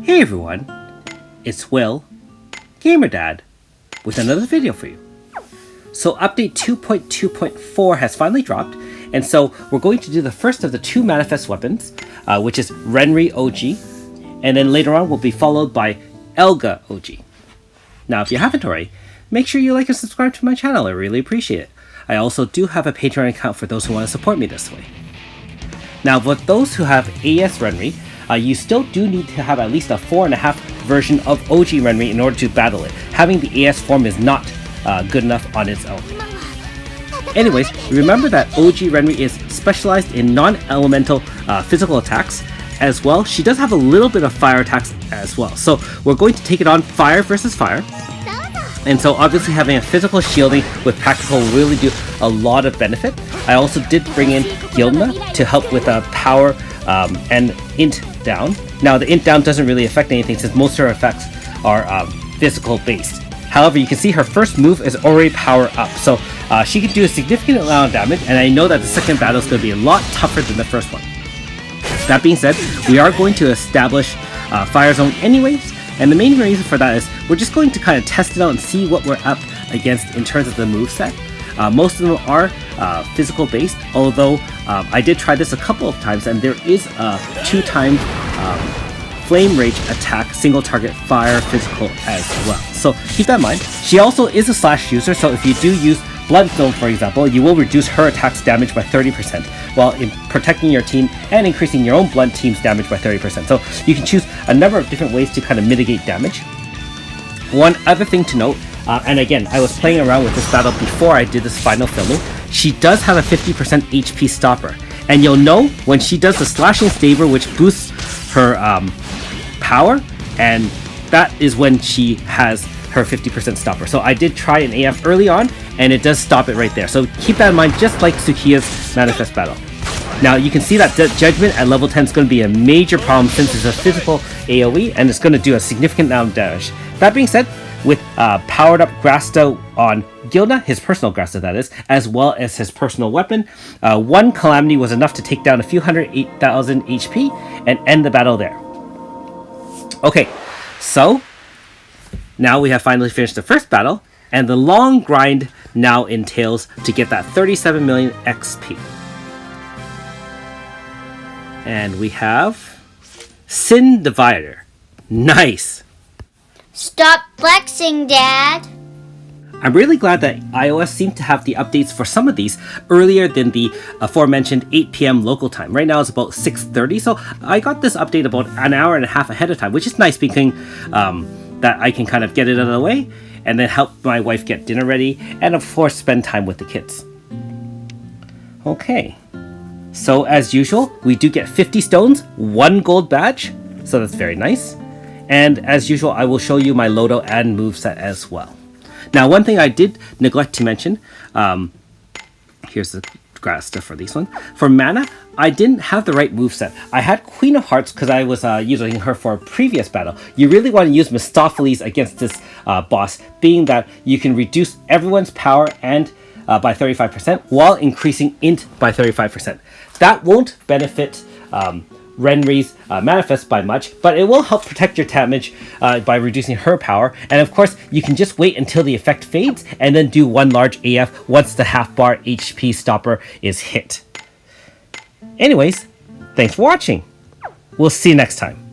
Hey everyone, it's Will, Gamer Dad, with another video for you. So update 2.2.4 has finally dropped, and so we're going to do the first of the two manifest weapons, which is Renri OG, and then later on will be followed by Elga OG. Now if you haven't already, make sure you like and subscribe to my channel, I really appreciate it. I also do have a Patreon account for those who want to support me this way. Now for those who have AS Renri, you still do need to have at least a 4.5 version of OG Renri in order to battle it. Having the AS form is not good enough on its own. Anyways, remember that OG Renri is specialized in non-elemental physical attacks as well. She does have a little bit of fire attacks as well. So we're going to take it on fire versus fire. And so obviously having a physical shielding with practical will really do a lot of benefit. I also did bring in Gilna to help with power and int down. Now the int down doesn't really affect anything since most of her effects are physical based. However, you can see her first move is already power up, so she can do a significant amount of damage, and I know that the second battle is going to be a lot tougher than the first one. That being said, we are going to establish Fire Zone anyways, and the main reason for that is we're just going to kind of test it out and see what we're up against in terms of the moveset. Most of them are physical based, although I did try this a couple of times, and there is a 2-time flame rage attack, single target fire physical as well. So keep that in mind. She also is a slash user, so if you do use Blunt Zone, for example, you will reduce her attack's damage by 30%, while in protecting your team and increasing your own blunt team's damage by 30%. So you can choose a number of different ways to kind of mitigate damage. One other thing to note, and again, I was playing around with this battle before I did this final filming, she does have a 50% HP stopper. And you'll know when she does the slashing saber, which boosts her power, and that is when she has her 50% stopper. So I did try an AF early on, and it does stop it right there. So keep that in mind, just like Sukiya's manifest battle. Now you can see that Judgment at level 10 is going to be a major problem since it's a physical AoE, and it's going to do a significant amount of damage. That being said, with powered up Grasta on Gilna, his personal Grasta that is, as well as his personal weapon, one Calamity was enough to take down a few 108,000 HP and end the battle there. Okay, so now we have finally finished the first battle, and the long grind now entails to get that 37 million XP. And we have Sin Divider. Nice! Stop flexing, Dad! I'm really glad that iOS seemed to have the updates for some of these earlier than the aforementioned 8 PM local time. Right now it's about 6:30, so I got this update about an hour and a half ahead of time, which is nice because that I can kind of get it out of the way and then help my wife get dinner ready and of course spend time with the kids. Okay, so as usual, we do get 50 stones, 1 gold badge, so that's very nice. And as usual, I will show you my Lodo and moveset as well. Now, one thing I did neglect to mention, here's the Grasta for this one. For mana, I didn't have the right moveset. I had Queen of Hearts because I was using her for a previous battle. You really want to use Mistopheles against this boss, being that you can reduce everyone's power and by 35% while increasing int by 35%. That won't benefit Renri's manifest by much, but it will help protect your damage by reducing her power. And of course, you can just wait until the effect fades and then do one large AF once the half bar HP stopper is hit. Anyways, thanks for watching. We'll see you next time.